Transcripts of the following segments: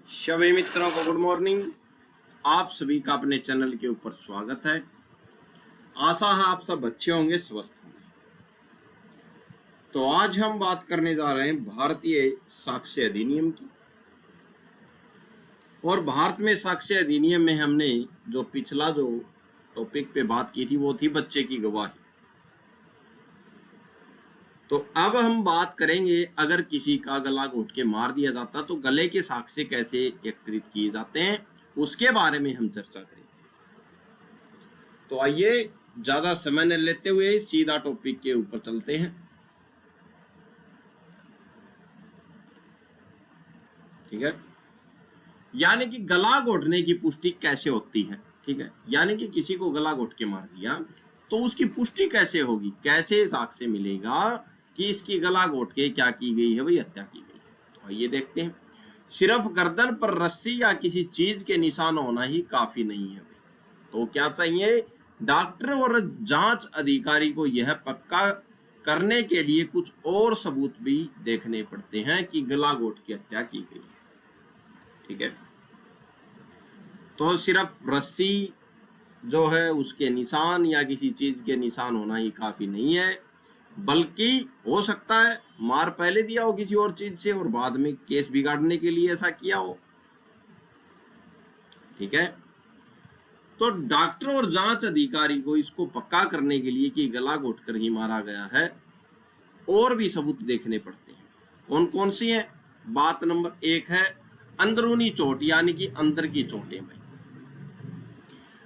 सभी मित्रों को गुड मॉर्निंग। आप सभी का अपने चैनल के ऊपर स्वागत है। आशा है आप सब अच्छे होंगे, स्वस्थ होंगे। तो आज हम बात करने जा रहे हैं भारतीय साक्ष्य अधिनियम की। और भारत में साक्ष्य अधिनियम में हमने जो पिछला टॉपिक पे बात की थी वो थी बच्चे की गवाही। तो अब हम बात करेंगे, अगर किसी का गला घोट के मार दिया जाता तो गले के साक्ष्य कैसे एकत्रित किए जाते हैं, उसके बारे में हम चर्चा करेंगे। तो आइए ज्यादा समय न लेते हुए सीधा टॉपिक के ऊपर चलते हैं। ठीक है, यानी कि गला घोटने की पुष्टि कैसे होती है। ठीक है, यानी कि किसी को गला घोट के मार दिया तो उसकी पुष्टि कैसे होगी, कैसे साक्ष्य मिलेगा कि इसकी गला घोट के क्या की गई है, भाई हत्या की गई है। तो आइए देखते हैं। सिर्फ गर्दन पर रस्सी या किसी चीज के निशान होना ही काफी नहीं है। तो क्या चाहिए, डॉक्टर और जांच अधिकारी को यह पक्का करने के लिए कुछ और सबूत भी देखने पड़ते हैं कि गला घोट की हत्या की गई है। ठीक है, तो सिर्फ रस्सी जो है उसके निशान या किसी चीज के निशान होना ही काफी नहीं है, बल्कि हो सकता है मार पहले दिया हो किसी और चीज से और बाद में केस बिगाड़ने के लिए ऐसा किया हो। ठीक है, तो डॉक्टर और जांच अधिकारी को इसको पक्का करने के लिए कि गला घोटकर ही मारा गया है और भी सबूत देखने पड़ते हैं। कौन कौन सी है? बात नंबर 1 है अंदरूनी चोट, यानी कि अंदर की चोटें। भाई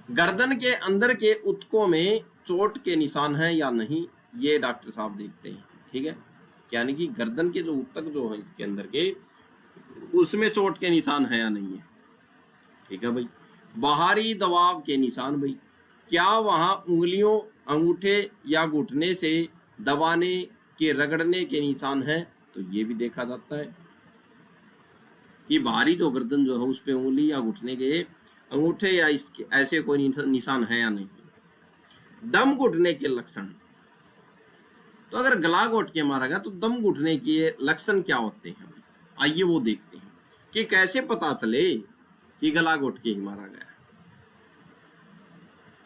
गर्दन के अंदर के ऊतकों में चोट के निशान हैं या नहीं, ये डॉक्टर साहब देखते हैं। ठीक है, यानी कि गर्दन के जो ऊतक जो है इसके अंदर के, उसमें चोट के निशान है या नहीं है। ठीक है भाई, बाहरी दबाव के निशान, भाई क्या वहां उंगलियों, अंगूठे या घुटने से दबाने के, रगड़ने के निशान हैं, तो ये भी देखा जाता है कि बाहरी जो गर्दन जो है उस पे उंगली या घुटने के अंगूठे या इसके ऐसे कोई निशान है या नहीं। दम घुटने के लक्षण, तो अगर गला घोट के मारा गया तो दम घुटने के लक्षण क्या होते हैं, आइए वो देखते हैं कि कैसे पता चले कि गला घोट के ही मारा गया।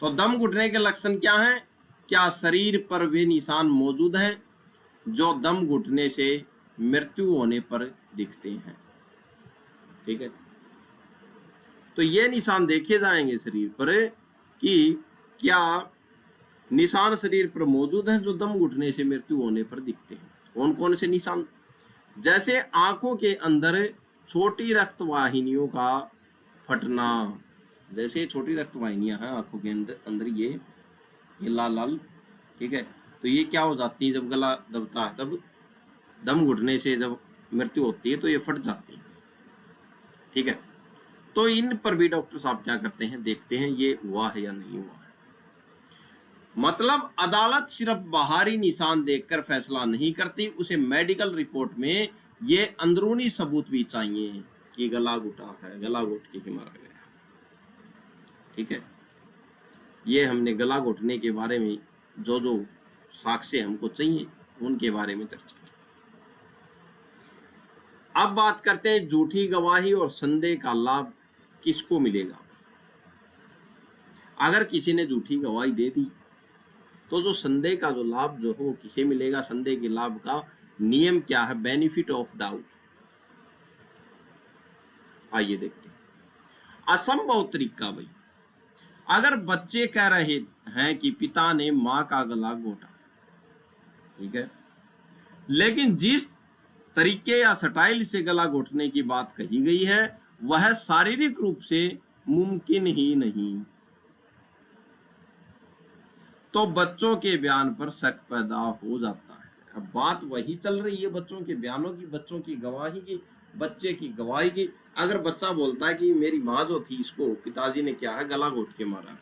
तो दम घुटने के लक्षण क्या हैं? क्या शरीर पर वे निशान मौजूद हैं जो दम घुटने से मृत्यु होने पर दिखते हैं। ठीक है, तो ये निशान देखे जाएंगे शरीर पर कि क्या निशान शरीर पर मौजूद हैं जो दम घुटने से मृत्यु होने पर दिखते हैं। कौन कौन से निशान? जैसे आंखों के अंदर छोटी रक्त वाहिनियों का फटना, जैसे छोटी रक्त वाहिनियां हैं आंखों के अंदर, ये लाल लाल। ठीक है, तो ये क्या हो जाती है, जब गला दबता है तब दम घुटने से जब मृत्यु होती है तो ये फट जाती है। ठीक है, तो इन पर भी डॉक्टर साहब क्या करते हैं, देखते हैं ये हुआ है या नहीं हुआ है। मतलब अदालत सिर्फ बाहरी निशान देखकर फैसला नहीं करती, उसे मेडिकल रिपोर्ट में ये अंदरूनी सबूत भी चाहिए कि गला घुटा है, गला घोट के ही मारा गया। ठीक है, ये हमने गला घोटने के बारे में जो जो साक्ष्य हमको चाहिए उनके बारे में चर्चा की। अब बात करते हैं झूठी गवाही और संदेह का लाभ किसको मिलेगा। अगर किसी ने झूठी गवाही दे दी तो जो संदेह का जो लाभ जो हो किसे मिलेगा, संदेह के लाभ का नियम क्या है, बेनिफिट ऑफ डाउट। आइए देखते हैं। असंभव तरीका, भाई अगर बच्चे कह रहे हैं कि पिता ने मां का गला घोटा, ठीक है, लेकिन जिस तरीके या स्टाइल से गला घोटने की बात कही गई है वह शारीरिक रूप से मुमकिन ही नहीं, तो बच्चों के बयान पर शक पैदा हो जाता है। अब बात वही चल रही है बच्चों के बयानों की, बच्चों की गवाही की, बच्चे की गवाही की। अगर बच्चा बोलता है कि मेरी माँ जो थी इसको पिताजी ने क्या है गला घोट के मारा,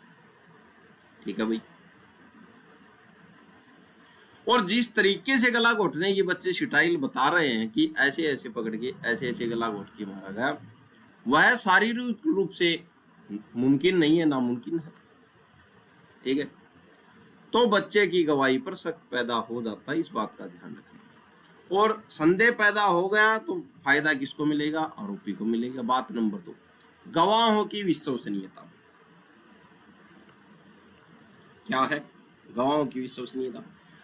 ठीक है भाई, और जिस तरीके से गला घोटने ये बच्चे स्टाइल बता रहे हैं कि ऐसे ऐसे पकड़ के ऐसे ऐसे गला घोट के मारा गया, वह शारीरिक रूप से मुमकिन नहीं है, नामुमकिन है। ठीक है, तो बच्चे की गवाही पर शक पैदा हो जाता है, इस बात का ध्यान रखना। और संदेह पैदा हो गया तो फायदा किसको मिलेगा? आरोपी को मिलेगा। बात नंबर 2, गवाहों की विश्वसनीयता। क्या है गवाहों की विश्वसनीयता?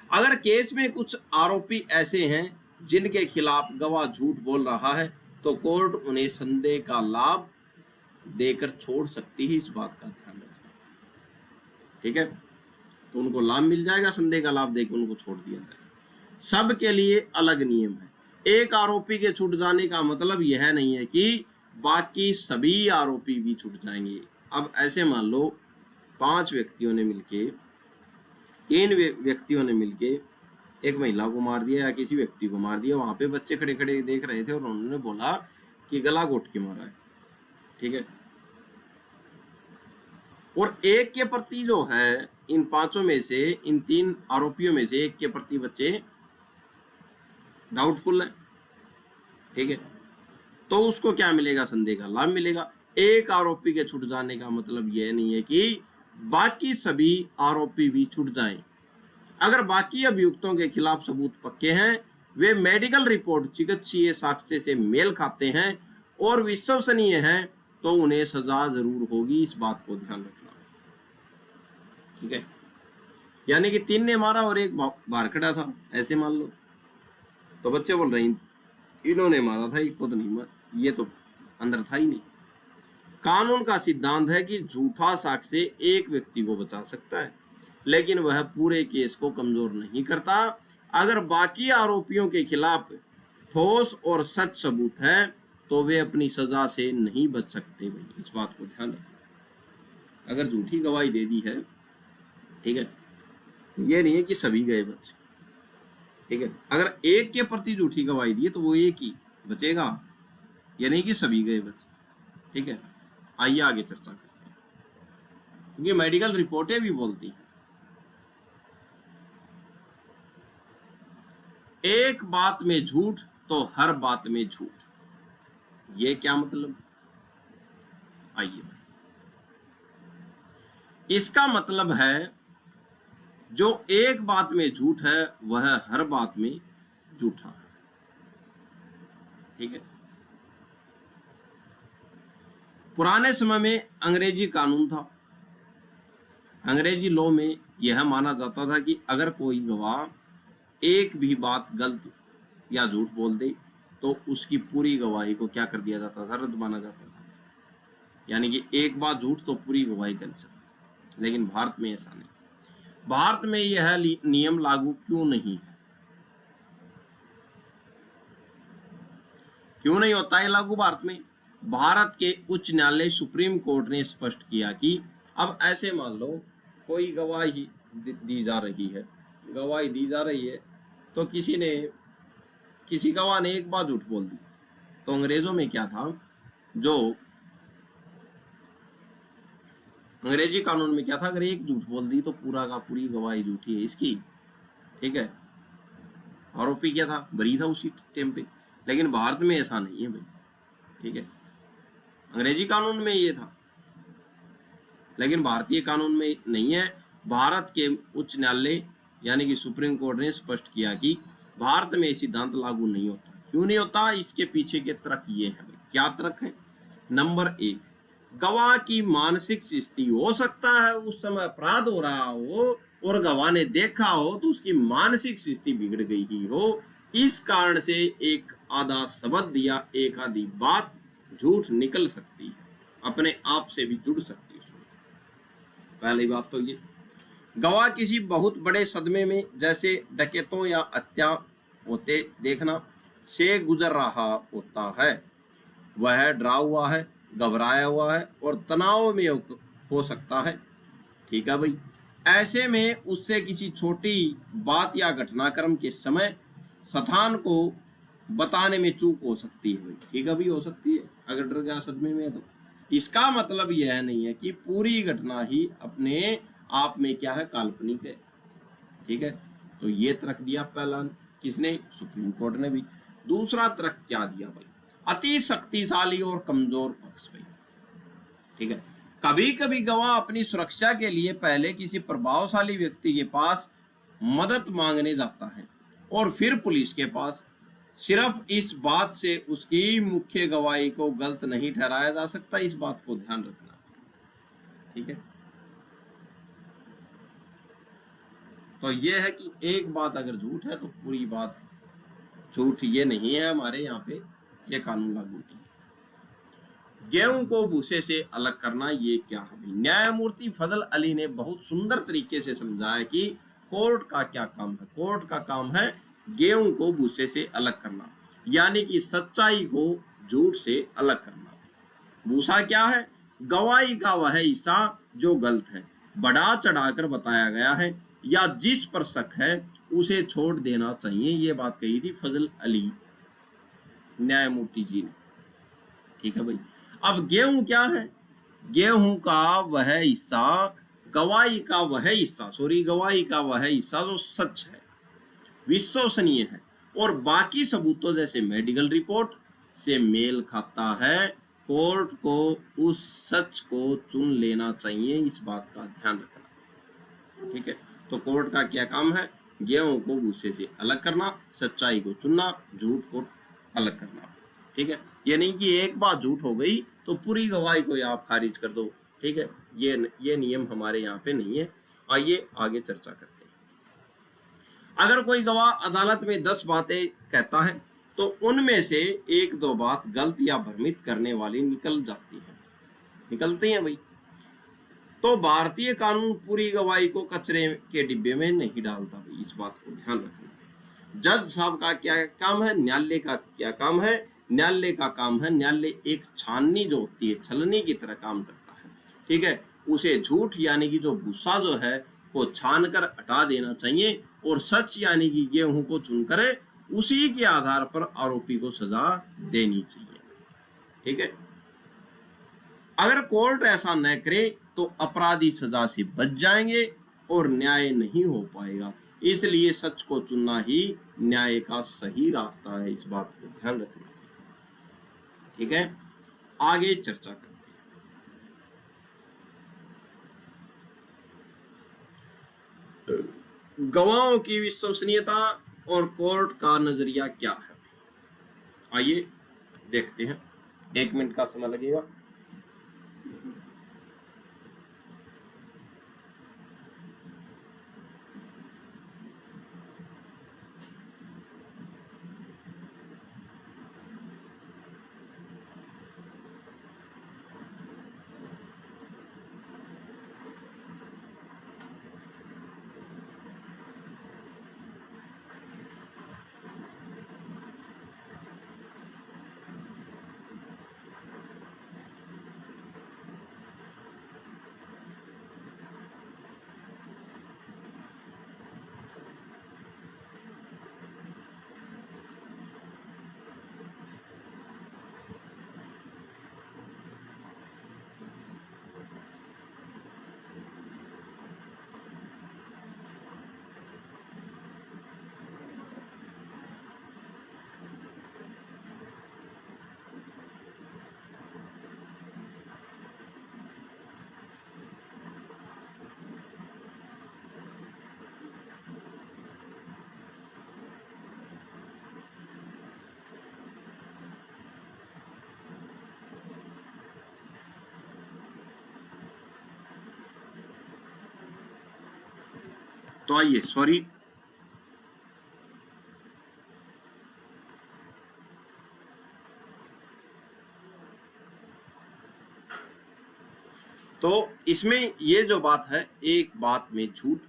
अगर केस में कुछ आरोपी ऐसे हैं जिनके खिलाफ गवाह झूठ बोल रहा है तो कोर्ट उन्हें संदेह का लाभ देकर छोड़ सकती है, इस बात का ध्यान रखना। ठीक है, तो उनको लाभ मिल जाएगा, संदेह का लाभ देकर उनको छोड़ दिया जाएगा। सबके लिए अलग नियम है। एक आरोपी के छूट जाने का मतलब यह नहीं है कि बाकी सभी आरोपी भी छूट जाएंगे। अब ऐसे मान लो 5 व्यक्तियों ने मिलके, 3 व्यक्तियों ने मिलके एक महिला को मार दिया या किसी व्यक्ति को मार दिया, वहां पे बच्चे खड़े खड़े देख रहे थे और उन्होंने बोला कि गला घोट के मारा है। ठीक है, और एक के प्रति जो है इन 5 में से, इन 3 आरोपियों में से एक के प्रति बच्चे डाउटफुल है। ठीक है, तो उसको क्या मिलेगा? संदेह का लाभ मिलेगा। एक आरोपी के छूट जाने का मतलब यह नहीं है कि बाकी सभी आरोपी भी छूट जाएं। अगर बाकी अभियुक्तों के खिलाफ सबूत पक्के हैं, वे मेडिकल रिपोर्ट चिकित्सीय साक्ष्य से मेल खाते हैं और विश्वसनीय हैं, तो उन्हें सजा जरूर होगी, इस बात को ध्यान रखना। ठीक है, यानी कि 3 ने मारा और एक बाहर खड़ा था, ऐसे मान लो, तो बच्चे बोल रहे हैं इन्होंने मारा था, ये खुद नहीं मारा, ये तो अंदर था ही नहीं। कानून का सिद्धांत है कि झूठा साक्ष्य एक व्यक्ति को बचा सकता है, लेकिन वह पूरे केस को कमजोर नहीं करता। अगर बाकी आरोपियों के खिलाफ ठोस और सच सबूत है तो वे अपनी सजा से नहीं बच सकते भाई, इस बात को ध्यान रखना। अगर झूठी गवाही दे दी है, ठीक है, ये नहीं है कि सभी गए बच। ठीक है, अगर एक के प्रति झूठी गवाही दी है तो वो एक ही बचेगा, ये नहीं कि सभी गए बच। ठीक है, आइए आगे चर्चा करते हैं, क्योंकि मेडिकल रिपोर्टें भी बोलती हैं एक बात में झूठ तो हर बात में झूठ। ये क्या मतलब? आइए, इसका मतलब है जो एक बात में झूठ है वह हर बात में झूठा है। ठीक है, पुराने समय में अंग्रेजी कानून था। अंग्रेजी लॉ में यह माना जाता था कि अगर कोई गवाह एक भी बात गलत या झूठ बोल दे तो उसकी पूरी गवाही को क्या कर दिया जाता था? रद्द माना जाता था। यानी कि एक बात झूठ तो पूरी गवाही कर सकती। लेकिन भारत में ऐसा नहीं। भारत में यह नियम लागू क्यों नहीं है? क्यों नहीं होता है लागू भारत में? भारत के उच्च न्यायालय सुप्रीम कोर्ट ने स्पष्ट किया कि अब ऐसे मान लो कोई गवाही दी जा रही है, गवाही दी जा रही है तो किसी गवाह ने एक बार झूठ बोल दी, तो अंग्रेजों में क्या था, जो अंग्रेजी कानून में क्या था, अगर एक झूठ बोल दी तो पूरा का पूरी गवाही झूठी है इसकी। ठीक है, आरोपी क्या था? बरी था उसी टाइम पे। लेकिन भारत में ऐसा नहीं है भाई। ठीक है, अंग्रेजी कानून में ये था, लेकिन भारतीय कानून में नहीं है। भारत के उच्च न्यायालय यानी कि सुप्रीम कोर्ट ने स्पष्ट किया कि भारत में सिद्धांत लागू नहीं होता। क्यों नहीं होता? इसके पीछे के तर्क ये है भाई। क्या तर्क है? नंबर 1, गवाह की मानसिक स्थिति हो सकता है उस समय अपराध हो रहा हो और गवाह ने देखा हो तो उसकी मानसिक स्थिति बिगड़ गई ही हो, इस कारण से एक आधा शब्द या एक आधी बात झूठ निकल सकती है, अपने आप से भी जुड़ सकती है। पहली बात तो ये, गवाह किसी बहुत बड़े सदमे में जैसे डकैतों या हत्या होते देखना से गुजर रहा होता है। वह डरा हुआ है, घबराया हुआ है और तनाव में हो सकता है। ठीक है भाई, ऐसे में उससे किसी छोटी बात या घटनाक्रम के समय स्थान को बताने में चूक हो सकती है भाई। ठीक है भाई, हो सकती है अगर डर गया सदमे में। तो इसका मतलब यह नहीं है कि पूरी घटना ही अपने आप में क्या है, काल्पनिक है। ठीक है, तो ये तर्क दिया पहला किसने? सुप्रीम कोर्ट ने भी। दूसरा तर्क क्या दिया भाई? अति शक्तिशाली और कमजोर पक्ष भाई। ठीक है, कभी कभी गवाह अपनी सुरक्षा के लिए पहले किसी प्रभावशाली व्यक्ति के पास मदद मांगने जाता है और फिर पुलिस के पास, सिर्फ इस बात से उसकी मुख्य गवाही को गलत नहीं ठहराया जा सकता, इस बात को ध्यान रखना। ठीक है, तो यह है कि एक बात अगर झूठ है तो पूरी बात झूठ, ये नहीं है हमारे यहाँ पे ये कानून लागू नहीं है। गेहूं को भूसे से अलग करना ये क्या है? न्यायमूर्ति फजल अली ने बहुत सुंदर तरीके से समझाया कि कोर्ट का क्या काम है। कोर्ट का काम है गेहूं को भूसे से अलग करना, यानी कि सच्चाई को झूठ से अलग करना। भूसा क्या है? गवाही का वह हिस्सा जो गलत है, बढ़ा चढ़ाकर बताया गया है या जिस पर शक है उसे छोड़ देना चाहिए। ये बात कही थी फजल अली न्यायमूर्ति जी ने। ठीक है भाई। अब गेहूं क्या है? गेहूं का वह हिस्सा, गवाही का वह हिस्सा, गवाही का वह हिस्सा जो सच है, विश्वसनीय है और बाकी सबूतों जैसे मेडिकल रिपोर्ट से मेल खाता है। कोर्ट को उस सच को चुन लेना चाहिए, इस बात का ध्यान रखना। ठीक है, तो कोर्ट का क्या काम है? गेहूं को भूसे से अलग करना, सच्चाई को चुनना, झूठ को अलग करना। ठीक है, ये नहीं कि एक बार झूठ हो गई तो पूरी गवाही को आप खारिज कर दो। ठीक है, ये नियम हमारे यहाँ पे नहीं है। आइए आगे चर्चा करते हैं। अगर कोई गवाह अदालत में 10 बातें कहता है तो उनमें से एक दो बात गलत या भ्रमित करने वाली निकलती हैं भाई, तो भारतीय कानून पूरी गवाही को कचरे के डिब्बे में नहीं डालता भाई, इस बात को ध्यान रखना। जज साहब का क्या काम है? न्यायालय का क्या काम है? न्यायालय का काम है, न्यायालय एक छाननी जो होती है, छलनी की तरह काम करता है। ठीक है, उसे झूठ यानी कि जो भूसा जो है वो छान कर हटा देना चाहिए और सच यानी कि गेहूं को चुनकर उसी के आधार पर आरोपी को सजा देनी चाहिए। ठीक है, अगर कोर्ट ऐसा न करे तो अपराधी सजा से बच जाएंगे और न्याय नहीं हो पाएगा। इसलिए सच चुनना ही न्याय का सही रास्ता है, इस बात को ध्यान रखना। ठीक है, आगे चर्चा करते हैं। गवाहों की विश्वसनीयता और कोर्ट का नजरिया क्या है? आइए देखते हैं, 1 मिनट का समय लगेगा। तो आइए, सॉरी, तो इसमें ये जो बात है, एक बात में झूठ,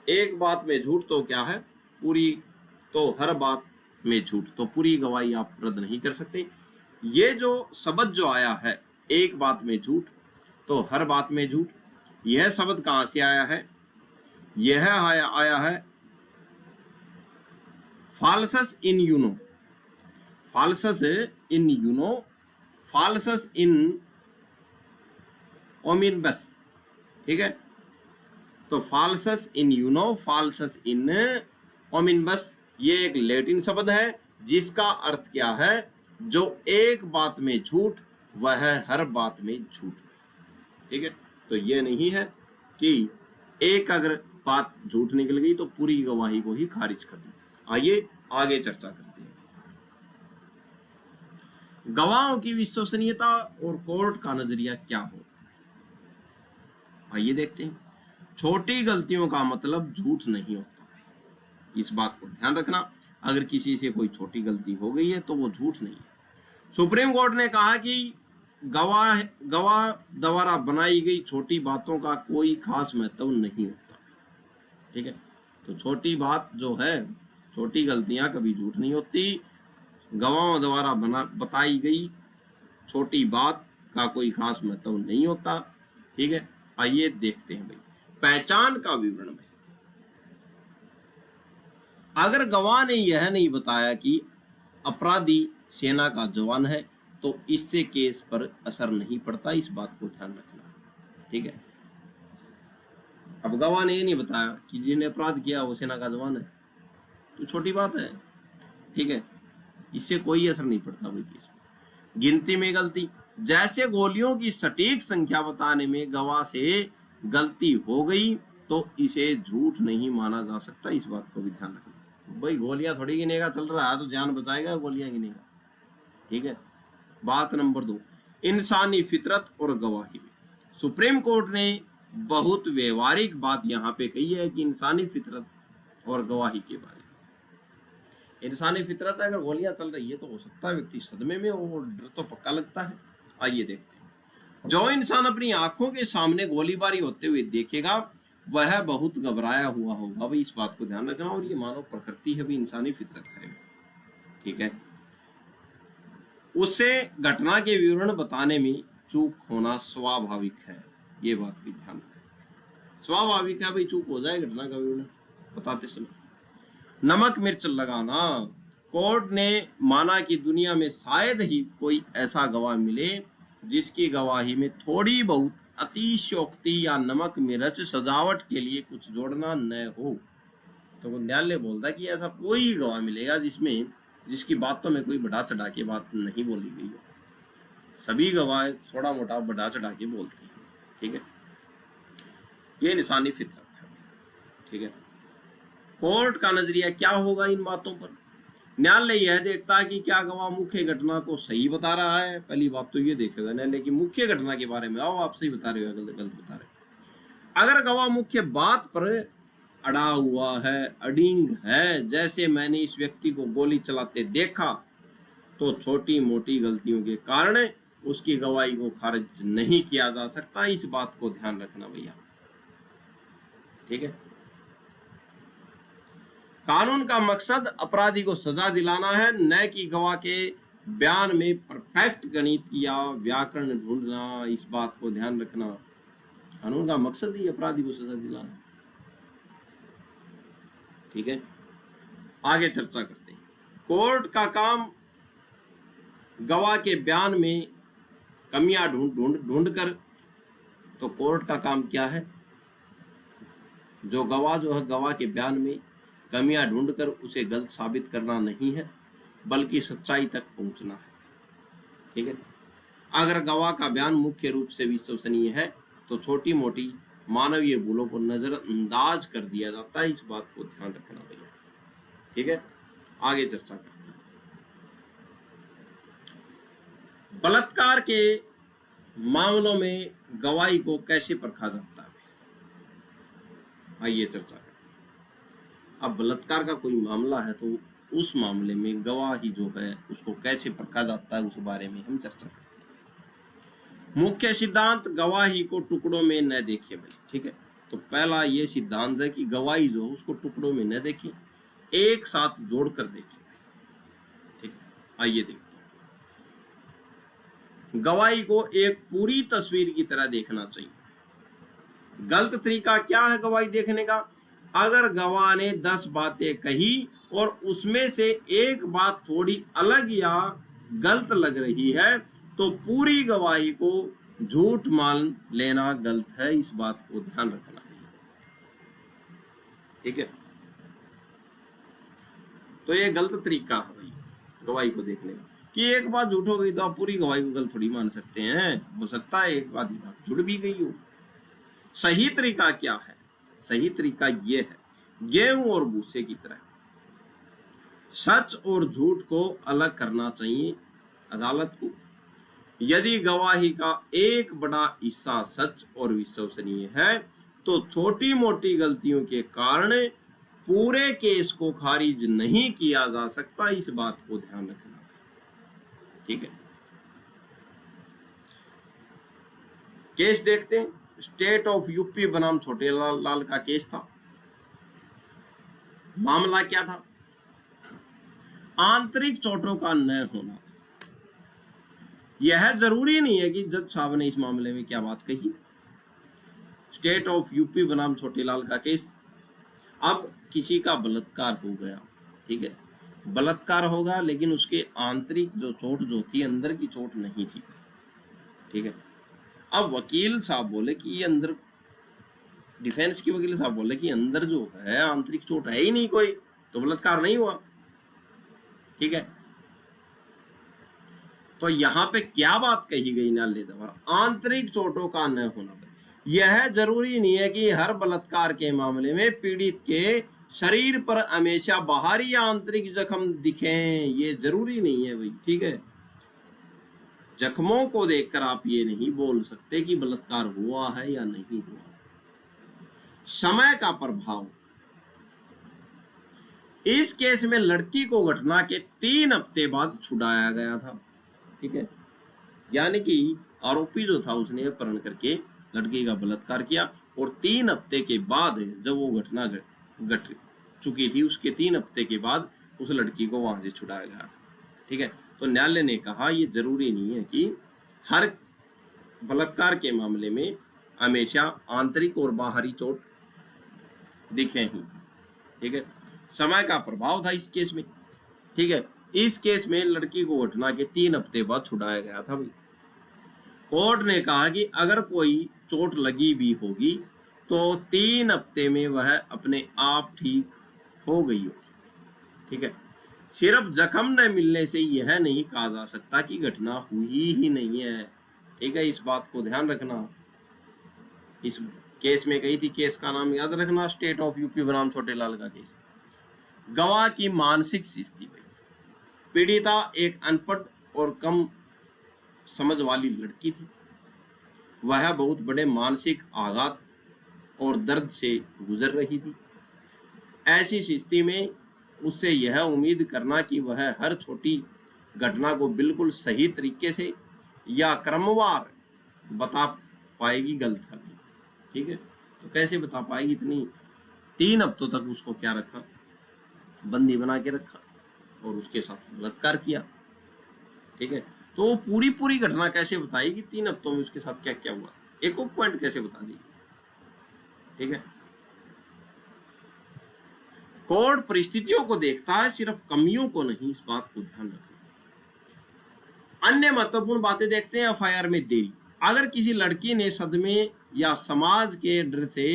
एक बात में झूठ तो क्या है? पूरी, तो हर बात में झूठ, तो पूरी गवाही आप रद्द नहीं कर सकते। ये जो शब्द जो आया है, एक बात में झूठ तो हर बात में झूठ, यह शब्द कहां से आया है? यह आया है फाल्सस इन यूनो, फाल्सस इन यूनो, फाल्सस इन ओमिनबस। ठीक है, तो फाल्सस इन यूनो, फाल्सस इन ओमिनबस, ये एक लैटिन शब्द है जिसका अर्थ क्या है? जो एक बात में झूठ वह हर बात में झूठ। ठीक है, तो ये नहीं है कि एक अगर बात झूठ निकल गई तो पूरी गवाही को ही खारिज कर दूं। आइए आगे चर्चा करते हैं। गवाहों की विश्वसनीयता और कोर्ट का नजरिया क्या हो, आइए देखते हैं। छोटी गलतियों का मतलब झूठ नहीं होता, इस बात को ध्यान रखना। अगर किसी से कोई छोटी गलती हो गई है तो वो झूठ नहीं है। सुप्रीम कोर्ट ने कहा कि गवाह द्वारा बनाई गई छोटी बातों का कोई खास महत्व नहीं होता, ठीक है। तो छोटी बात जो है, छोटी गलतियां कभी झूठ नहीं होती। गवाहों द्वारा बताई गई छोटी बात का कोई खास महत्व नहीं होता, ठीक है। आइए देखते हैं भाई, पहचान का विवरण। भाई अगर गवाह ने यह नहीं बताया कि अपराधी सेना का जवान है तो इससे केस पर असर नहीं पड़ता, इस बात को ध्यान रखना, ठीक है। अब गवाह ने ये नहीं बताया कि जिसने अपराध किया वो सेना का जवान है, तो छोटी बात है, ठीक है, इससे कोई असर नहीं पड़ता भाई केस में। गिनती में गलती, जैसे गोलियों की सटीक संख्या बताने में गवाह से गलती हो गई तो इसे झूठ नहीं माना जा सकता, इस बात को भी ध्यान रखना। भाई गोलियां थोड़ी गिनेगा, चल रहा है तो जान बचाएगा, गोलियां गिनेगा, ठीक है। बात नंबर 2, इंसानी फितरत और गवाही में सुप्रीम कोर्ट ने बहुत व्यवहारिक बात यहाँ पे कही है कि इंसानी फितरत और गवाही के बारे में। इंसानी फितरत अगर गोलियां चल रही है तो हो सकता है व्यक्ति सदमे में हो, डर तो पक्का लगता है। आइए देखते हैं। जो इंसान अपनी आंखों के सामने गोलीबारी होते हुए देखेगा वह बहुत घबराया हुआ होगा, भाई इस बात को ध्यान रखना। और ये मानव प्रकृति है, भी इंसानी फितरत है, ठीक है। उससे घटना के विवरण बताने में चूक होना स्वाभाविक है, ये बात भी ध्यान रखें। स्वाभाविक है भाई, चूक हो जाए घटना का विवरण बताते समय। नमक मिर्च लगाना, कोर्ट ने माना कि दुनिया में शायद ही कोई ऐसा गवाह मिले जिसकी गवाही में थोड़ी बहुत अतिशयोक्ति या नमक मिर्च सजावट के लिए कुछ जोड़ना न हो। तो न्यायालय बोलता है कि ऐसा कोई गवाह मिलेगा जिसकी बातों में कोई बढ़ा चढ़ा के बात नहीं बोली गई हो। सभी गवाह थोड़ा मोटा बढ़ा चढ़ा के बोलते हैं, ठीक है। ये इंसानी फितरत है, ठीक है। कोर्ट का नजरिया क्या होगा इन बातों पर? न्यायालय यह देखता है कि क्या गवाह मुख्य घटना को सही बता रहा है। पहली बात तो ये देखेगा न्यायालय की मुख्य घटना के बारे में, आओ आप सही बता रहे हो गलत बता रहे हो। अगर गवाह मुख्य बात पर अड़ा हुआ है, अडिंग है, जैसे मैंने इस व्यक्ति को गोली चलाते देखा, तो छोटी मोटी गलतियों के कारण उसकी गवाही को खारिज नहीं किया जा सकता, इस बात को ध्यान रखना भैया, ठीक है। कानून का मकसद अपराधी को सजा दिलाना है, न कि गवाह के बयान में परफेक्ट गणित या व्याकरण ढूंढना, इस बात को ध्यान रखना। कानून का मकसद ही अपराधी को सजा दिलाना, ठीक है। आगे चर्चा करते हैं। कोर्ट का काम गवाह के बयान में कमियां ढूंढ कर, तो कोर्ट का काम क्या है? जो है गवाह के बयान में कमियां ढूंढकर उसे गलत साबित करना नहीं है, बल्कि सच्चाई तक पहुंचना है, ठीक है। अगर गवाह का बयान मुख्य रूप से विश्वसनीय है तो छोटी मोटी मानवीय भूलों को नजरअंदाज कर दिया जाता है, इस बात को ध्यान रखना भैया, ठीक है। आगे चर्चा करते हैं। बलात्कार के मामलों में गवाही को कैसे परखा जाता है? आइए चर्चा करते हैं। अब बलात्कार का कोई मामला है तो उस मामले में गवाही जो है उसको कैसे परखा जाता है, उस बारे में हम चर्चा करते हैं। मुख्य सिद्धांत, गवाही को टुकड़ों में न देखें भाई, ठीक है। तो पहला ये सिद्धांत है कि गवाही जो उसको टुकड़ों में न देखें, एक साथ जोड़कर देखें, ठीक है। आइए देखते हैं। गवाही को एक पूरी तस्वीर की तरह देखना चाहिए। गलत तरीका क्या है गवाही देखने का? अगर गवाह ने 10 बातें कही और उसमें से एक बात थोड़ी अलग या गलत लग रही है तो पूरी गवाही को झूठ मान लेना गलत है, इस बात को ध्यान रखना है, ठीक है। तो ये गलत तरीका है भाई गवाही को देखने का, कि एक बात झूठ हो गई तो आप पूरी गवाही को गलत थोड़ी मान सकते हैं, हो सकता है एक बात जुड़ भी गई हो। सही तरीका क्या है? सही तरीका ये है, गेहूं और भूसे की तरह सच और झूठ को अलग करना चाहिए अदालत को। यदि गवाही का एक बड़ा हिस्सा सच और विश्वसनीय है तो छोटी मोटी गलतियों के कारण पूरे केस को खारिज नहीं किया जा सकता, इस बात को ध्यान रखना। ठीक है, केस देखते हैं। स्टेट ऑफ यूपी बनाम छोटे लाल का केस था। मामला क्या था? आंतरिक चोटों का न होना। यह जरूरी नहीं है कि जज साहब ने इस मामले में क्या बात कही। स्टेट ऑफ यूपी बनाम छोटे लाल का केस। अब किसी का बलात्कार हो गया, ठीक है, बलात्कार होगा लेकिन उसके आंतरिक जो चोट जो थी, अंदर की चोट नहीं थी, ठीक है। अब वकील साहब बोले कि ये अंदर, डिफेंस की वकील साहब बोले कि अंदर जो है आंतरिक चोट है ही नहीं कोई, तो बलात्कार नहीं हुआ, ठीक है। तो यहाँ पे क्या बात कही गई न्यायालय द्वारा? आंतरिक चोटों का न होना। यह जरूरी नहीं है कि हर बलात्कार के मामले में पीड़ित के शरीर पर हमेशा बाहरी या आंतरिक जख्म दिखें, ये जरूरी नहीं है भाई, ठीक है। जख्मों को देखकर आप ये नहीं बोल सकते कि बलात्कार हुआ है या नहीं हुआ। समय का प्रभाव। इस केस में लड़की को घटना के 3 हफ्ते बाद छुड़ाया गया था, ठीक है। यानी कि आरोपी जो था उसने अपहरण करके लड़की का बलात्कार किया और 3 हफ्ते के बाद जब वो घटना घट चुकी थी, उसके 3 हफ्ते के बाद उस लड़की को वहां से छुड़ाया गया था, ठीक है। तो न्यायालय ने कहा ये जरूरी नहीं है कि हर बलात्कार के मामले में हमेशा आंतरिक और बाहरी चोट दिखे ही, ठीक है। समय का प्रभाव था इस केस में, ठीक है। इस केस में लड़की को घटना के 3 हफ्ते बाद छुड़ाया गया था भाई। कोर्ट ने कहा कि अगर कोई चोट लगी भी होगी तो 3 हफ्ते में वह अपने आप ठीक हो गई होगी, ठीक है। सिर्फ जख्म न मिलने से यह नहीं कहा जा सकता कि घटना हुई ही नहीं है, ठीक है। इस बात को ध्यान रखना। इस केस में कही थी, केस का नाम याद रखना, स्टेट ऑफ यूपी बनाम छोटे लाल का केस। गवाह की मानसिक स्थिति में पीड़िता एक अनपढ़ और कम समझ वाली लड़की थी। वह बहुत बड़े मानसिक आघात और दर्द से गुजर रही थी। ऐसी स्थिति में उससे यह उम्मीद करना कि वह हर छोटी घटना को बिल्कुल सही तरीके से या क्रमवार बता पाएगी गलत है, ठीक है। तो कैसे बता पाएगी? इतनी 3 हफ्तों तक उसको क्या रखा, बंदी बना के रखा और उसके साथ बलात्कार किया, ठीक है। तो पूरी घटना कैसे बताएगी? 3 हफ्तों में उसके साथ क्या क्या हुआ था, एक पॉइंट कैसे बता दी, ठीक है। कोर्ट परिस्थितियों को देखता है, सिर्फ कमियों को नहीं, इस बात को ध्यान रखना। अन्य महत्वपूर्ण बातें देखते हैं। एफआईआर में देरी। अगर किसी लड़की ने सदमे या समाज के डर से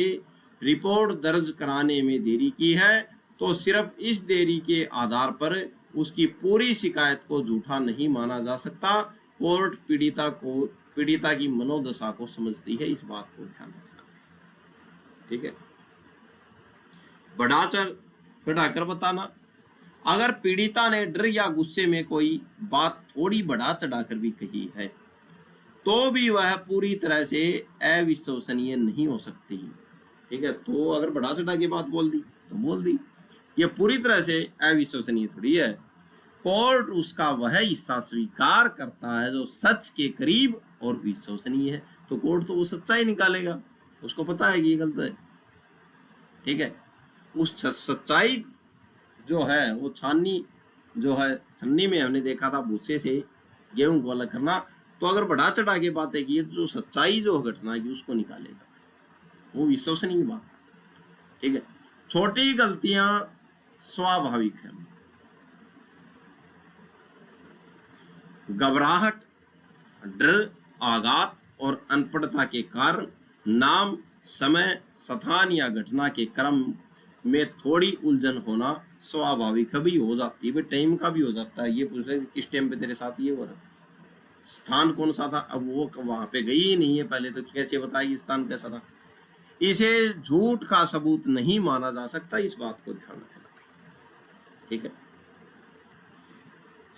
रिपोर्ट दर्ज कराने में देरी की है तो सिर्फ इस देरी के आधार पर उसकी पूरी शिकायत को झूठा नहीं माना जा सकता। कोर्ट पीड़िता की मनोदशा को समझती है, इस बात को ध्यान रखना, ठीक है। बढ़ाकर बताना। अगर पीड़िता ने डर या गुस्से में कोई बात थोड़ी बढ़ा चढ़ाकर भी कही है तो भी वह पूरी तरह से अविश्वसनीय नहीं हो सकती, ठीक है। तो अगर बढ़ा चढ़ा के बात बोल दी तो बोल दी, ये पूरी तरह से अविश्वसनीय थोड़ी है। कोर्ट उसका वह हिस्सा स्वीकार करता है जो सच के करीब और विश्वसनीय है। तो कोर्ट तो वो सच्चाई निकालेगा, उसको पता है कि ये गलत है, ठीक है। उस सच्चाई जो है वो छाननी जो है, छन्नी में हमने देखा था भूसे से गेहूं को अलग करना। तो अगर बढ़ा चढ़ा के बातें की जो सच्चाई जो घटना की उसको निकालेगा, वो विश्वसनीय बात है, ठीक है। छोटी गलतियां स्वाभाविक है। घबराहट, डर, आघात और अनपढ़ता के कारण नाम, समय, स्थान या घटना के क्रम में थोड़ी उलझन होना स्वाभाविक भी हो जाती है। टाइम का भी हो जाता है। ये पूछ रहे किस टाइम पे तेरे साथ ये हुआ था, स्थान कौन सा था, अब वो वहां पे गई ही नहीं है पहले, तो कैसे बताएगी स्थान कैसा था। इसे झूठ का सबूत नहीं माना जा सकता, इस बात को ध्यान रखना, ठीक है।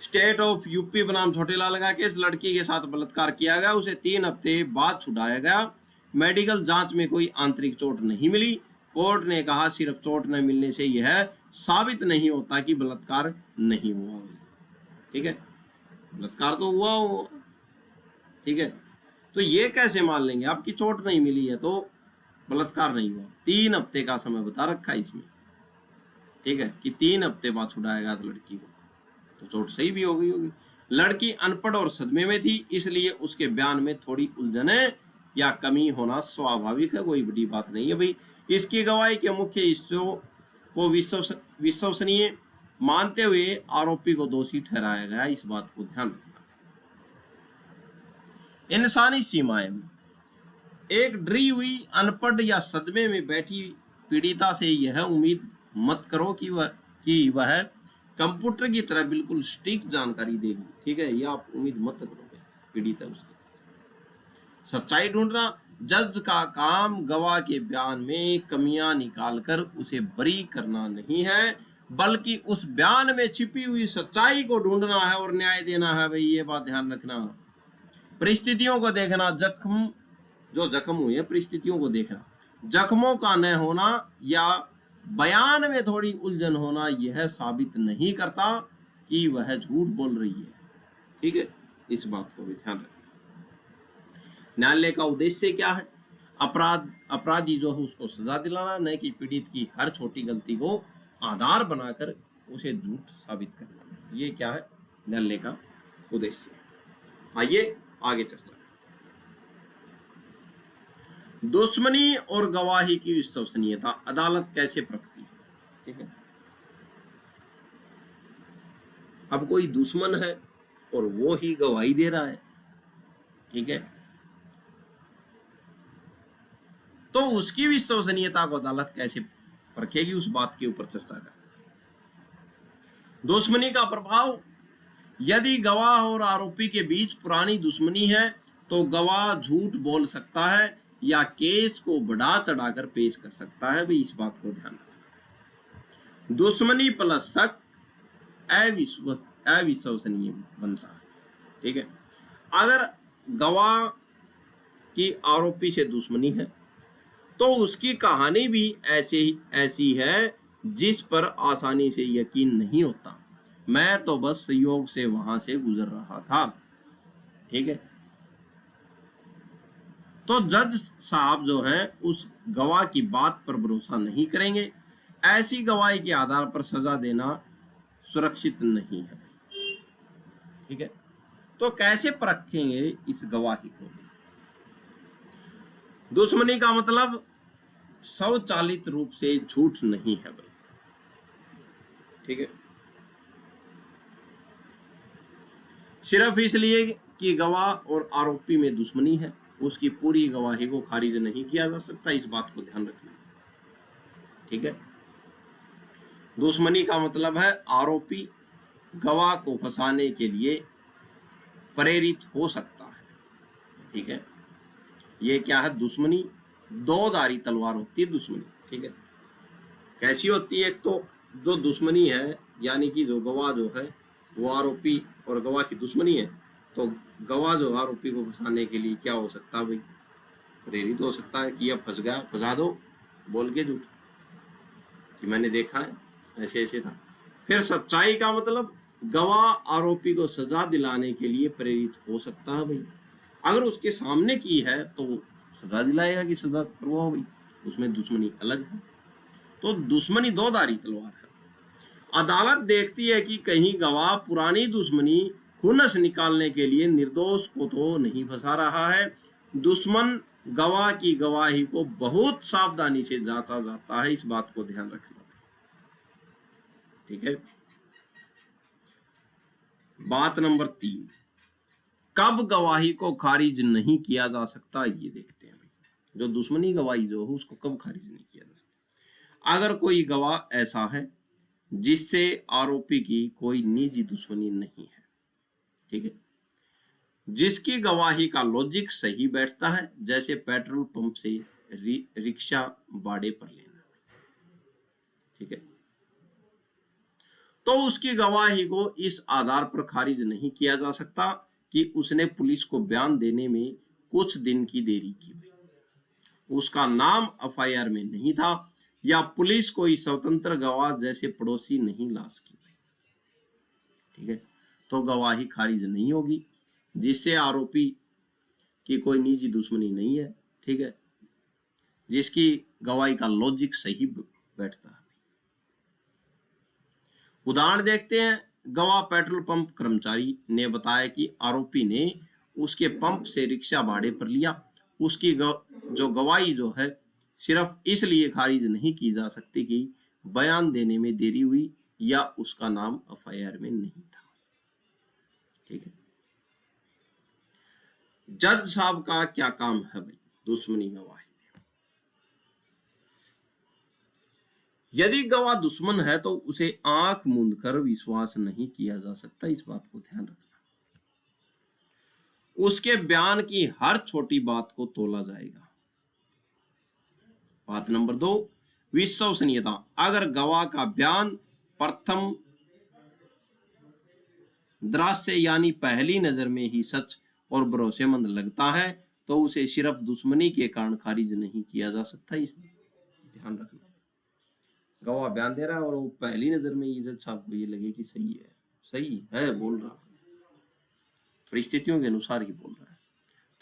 स्टेट ऑफ यूपी बनाम छोटेलाल का केस, लड़की के साथ बलात्कार किया गया, उसे 3 हफ्ते बाद छुड़ाया गया, मेडिकल जांच में कोई आंतरिक चोट नहीं मिली। कोर्ट ने कहा सिर्फ चोट न मिलने से यह साबित नहीं होता कि बलात्कार नहीं हुआ। ठीक है, बलात्कार तो हुआ हो, ठीक है, तो ये कैसे मान लेंगे आपकी चोट नहीं मिली है तो बलात्कार नहीं हुआ। 3 हफ्ते का समय बता रखा है इसमें, ठीक है, कि 3 हफ्ते बाद छुड़ाएगा तो लड़की को, तो चोट सही भी हो गई होगी। लड़की अनपढ़ और सदमे में थी, इसलिए उसके बयान में थोड़ी उलझने या कमी होना स्वाभाविक है, कोई बड़ी बात नहीं है भाई। इसकी गवाही के मुख्य हिस्सों को विश्वसनीय मानते हुए आरोपी को दोषी ठहराया गया, इस बात को ध्यान रखना। इंसानी सीमाएं में एक डरी हुई, अनपढ़ या सदमे में बैठी पीड़िता से यह उम्मीद मत करो कि वह कंप्यूटर की तरह बिल्कुल सटीक जानकारी देगी, ठीक है, ये आप उम्मीद मत करोगे। पीड़िता उसकी सच्चाई ढूंढना, जज का काम गवाह के बयान में कमियां निकालकर उसे बरी करना नहीं है, बल्कि उस बयान में छिपी हुई सच्चाई को ढूंढना है और न्याय देना है भाई, ये बात ध्यान रखना। परिस्थितियों को देखना, जो जख्म हुए परिस्थितियों को देखना, जख्मों का न होना या बयान में थोड़ी उलझन होना यह साबित नहीं करता कि वह झूठ बोल रही है, ठीक है, इस बात को भी ध्यान रखना। न्यायालय का उद्देश्य क्या है? अपराधी जो है उसको सजा दिलाना, न कि पीड़ित की हर छोटी गलती को आधार बनाकर उसे झूठ साबित करना। ये क्या है न्यायालय का उद्देश्य। आइए आगे चर्चा करते हैं। दुश्मनी और गवाही की विश्वसनीयता, अदालत कैसे परखती है, ठीक है। अब कोई दुश्मन है और वो ही गवाही दे रहा है, ठीक है, तो उसकी विश्वसनीयता को अदालत कैसे परखेगी, उस बात के ऊपर चर्चा करते हैं। दुश्मनी का प्रभाव, यदि गवाह और आरोपी के बीच पुरानी दुश्मनी है तो गवाह झूठ बोल सकता है या केस को बढ़ा चढ़ाकर पेश कर सकता है भी, इस बात को ध्यान रखना। दुश्मनी प्लस शक अविश्वसनीय बनता है, ठीक है। अगर गवाह की आरोपी से दुश्मनी है तो उसकी कहानी भी ऐसी है जिस पर आसानी से यकीन नहीं होता। मैं तो बस संयोग से वहां से गुजर रहा था, ठीक है। तो जज साहब जो है उस गवाह की बात पर भरोसा नहीं करेंगे। ऐसी गवाही के आधार पर सजा देना सुरक्षित नहीं है, ठीक है। तो कैसे परखेंगे इस गवाही को? दुश्मनी का मतलब स्वचालित रूप से झूठ नहीं है भाई, ठीक है। सिर्फ इसलिए कि गवाह और आरोपी में दुश्मनी है उसकी पूरी गवाही को खारिज नहीं किया जा सकता, इस बात को ध्यान रखना, ठीक है। दुश्मनी का मतलब है आरोपी गवाह को फंसाने के लिए प्रेरित हो सकता है, ठीक है। ये क्या है? दुश्मनी दो धारी तलवार होती है दुश्मनी, ठीक है। कैसी होती है? एक तो जो दुश्मनी है यानी कि जो गवाह जो है वो आरोपी और गवाह की दुश्मनी है, तो गवाह जो आरोपी को फंसाने के लिए क्या हो सकता है भाई? प्रेरित हो सकता है कि अब फंस गया, फंसा दो बोल के झूठ कि मैंने देखा है ऐसे ऐसे था। फिर सच्चाई का मतलब गवाह आरोपी को सजा दिलाने के लिए प्रेरित हो सकता है भाई। अगर उसके सामने की है तो सजा दिलाएगा कि सजा करवाओ भाई, उसमें दुश्मनी अलग है। तो दुश्मनी दो धारी तलवार है। अदालत देखती है कि कहीं गवाह पुरानी दुश्मनी खुन्नस निकालने के लिए निर्दोष को तो नहीं फंसा रहा है। दुश्मन गवाह की गवाही को बहुत सावधानी से जांचा जाता है, इस बात को ध्यान रखना, ठीक है। बात नंबर 3, कब गवाही को खारिज नहीं किया जा सकता, ये देखते हैं भाई। जो दुश्मनी गवाही जो है उसको कब खारिज नहीं किया जा सकता? अगर कोई गवाह ऐसा है जिससे आरोपी की कोई निजी दुश्मनी नहीं है, ठीक है, जिसकी गवाही का लॉजिक सही बैठता है, जैसे पेट्रोल पंप से रिक्शा भाड़े पर लेना, ठीक है, तो उसकी गवाही को इस आधार पर खारिज नहीं किया जा सकता कि उसने पुलिस को बयान देने में कुछ दिन की देरी की, उसका नाम एफआईआर में नहीं था, या पुलिस कोई स्वतंत्र गवाह जैसे पड़ोसी नहीं ला सकी। ठीक है, तो गवाही खारिज नहीं होगी, जिससे आरोपी की कोई निजी दुश्मनी नहीं है। ठीक है, जिसकी गवाही का लॉजिक सही बैठता है। उदाहरण देखते हैं। गवाह पेट्रोल पंप कर्मचारी ने बताया कि आरोपी ने उसके पंप से रिक्शा भाड़े पर लिया। उसकी जो गवाही जो है सिर्फ इसलिए खारिज नहीं की जा सकती कि बयान देने में देरी हुई या उसका नाम एफआईआर में नहीं था। ठीक है, जज साहब का क्या काम है भाई दुश्मनी गवाही। यदि गवाह दुश्मन है तो उसे आंख मूंद कर विश्वास नहीं किया जा सकता, इस बात को ध्यान रखना। उसके बयान की हर छोटी बात को तोला जाएगा। बात नंबर 2, विश्वसनीयता। अगर गवाह का बयान प्रथम दृश्य यानी पहली नजर में ही सच और भरोसेमंद लगता है तो उसे सिर्फ दुश्मनी के कारण खारिज नहीं किया जा सकता, इस ध्यान रखना। गवाह बयान दे रहा है और वो पहली नजर में जज साहब को ये लगे कि सही है बोल रहा है, परिस्थितियों के अनुसार ही बोल रहा है,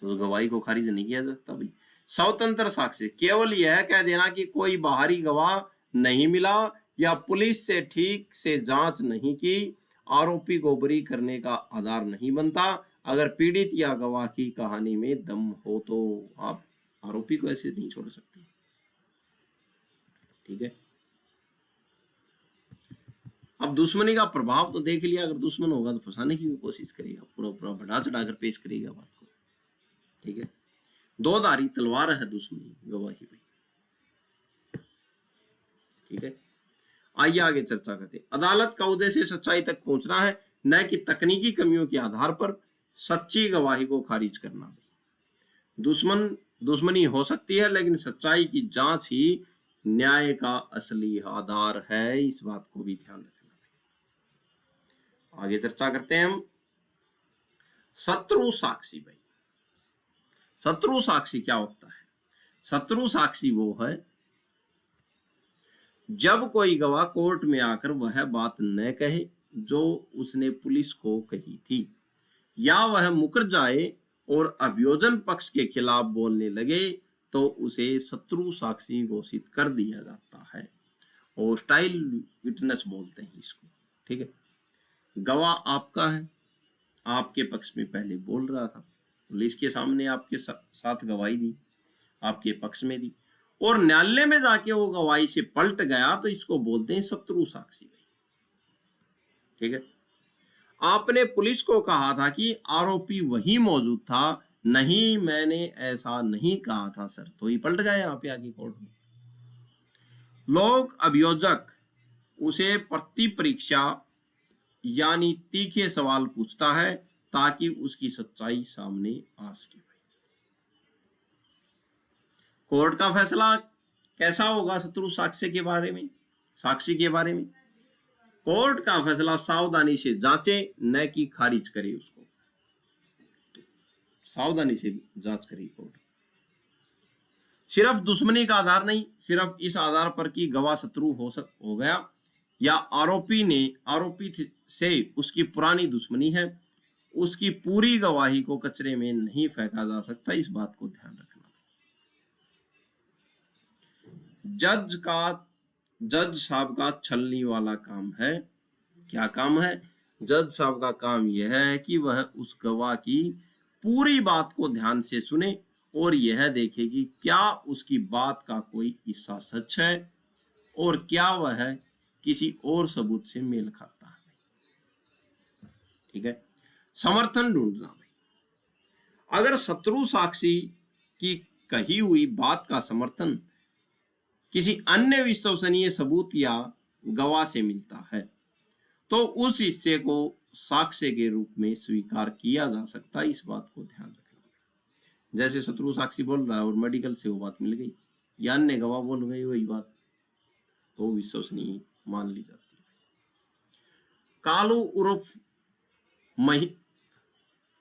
तो गवाही को खारिज नहीं किया जा सकता भाई। स्वतंत्र साक्ष्य, केवल यह कह देना कि कोई बाहरी गवाह नहीं मिला या पुलिस से ठीक से जांच नहीं की आरोपी को बरी करने का आधार नहीं बनता। अगर पीड़ित या गवाह की कहानी में दम हो तो आप आरोपी को ऐसे नहीं छोड़ सकते। ठीक है, अब दुश्मनी का प्रभाव तो देख लिया। अगर दुश्मन होगा तो फंसाने की भी कोशिश करेगा, पूरा बढ़ा चढ़ाकर पेश करेगा बात को। ठीक है, दो धारी तलवार है दुश्मनी गवाही भाई। ठीक है, आइए आगे चर्चा करते हैं। अदालत का उद्देश्य सच्चाई तक पहुंचना है, न कि तकनीकी कमियों के आधार पर सच्ची गवाही को खारिज करना। दुश्मनी हो सकती है लेकिन सच्चाई की जांच ही न्याय का असली आधार है, इस बात को भी ध्यान रखना। आगे चर्चा करते हैं हम। शत्रु साक्षी भाई, शत्रु साक्षी क्या होता है? शत्रु साक्षी वो है जब कोई गवाह कोर्ट में आकर वह बात न कहे जो उसने पुलिस को कही थी, या वह मुकर जाए और अभियोजन पक्ष के खिलाफ बोलने लगे तो उसे शत्रु साक्षी घोषित कर दिया जाता है। होस्टाइल विटनेस बोलते हैं इसको। ठीक है, गवाह आपका है, आपके पक्ष में पहले बोल रहा था, पुलिस के सामने आपके साथ गवाही दी, आपके पक्ष में दी, और न्यायालय में जाके वो गवाही से पलट गया तो इसको बोलते हैं शत्रु साक्षी। ठीक है, आपने पुलिस को कहा था कि आरोपी वही मौजूद था, नहीं मैंने ऐसा नहीं कहा था सर, तो ये पलट गए यहाँ पे आगे कोर्ट में। लोक अभियोजक उसे प्रति परीक्षा यानी तीखे सवाल पूछता है ताकि उसकी सच्चाई सामने आ सके। कोर्ट का फैसला कैसा होगा शत्रु साक्ष्य के बारे में, साक्षी के बारे में? कोर्ट का फैसला सावधानी से जांचे, न कि खारिज करे उसको। तो सावधानी से जांच करे कोर्ट। सिर्फ दुश्मनी का आधार नहीं, सिर्फ इस आधार पर कि गवाह शत्रु हो गया या आरोपी से उसकी पुरानी दुश्मनी है, उसकी पूरी गवाही को कचरे में नहीं फेंका जा सकता, इस बात को ध्यान रखना। जज साहब का छलनी वाला काम है। क्या काम है? जज साहब का काम यह है कि वह उस गवाह की पूरी बात को ध्यान से सुने और यह देखे कि क्या उसकी बात का कोई हिस्सा सच है और क्या वह किसी और सबूत से मेल खाता है। ठीक है, समर्थन ढूंढना भाई। अगर शत्रु साक्षी की कही हुई बात का समर्थन किसी अन्य विश्वसनीय सबूत या गवाह से मिलता है तो उस हिस्से को साक्ष्य के रूप में स्वीकार किया जा सकता है, इस बात को ध्यान रखना। जैसे शत्रु साक्षी बोल रहा है और मेडिकल से वो बात मिल गई या अन्य गवाह बोल गई वही बात, तो विश्वसनीय मान ली जाती है। कालू उर्फ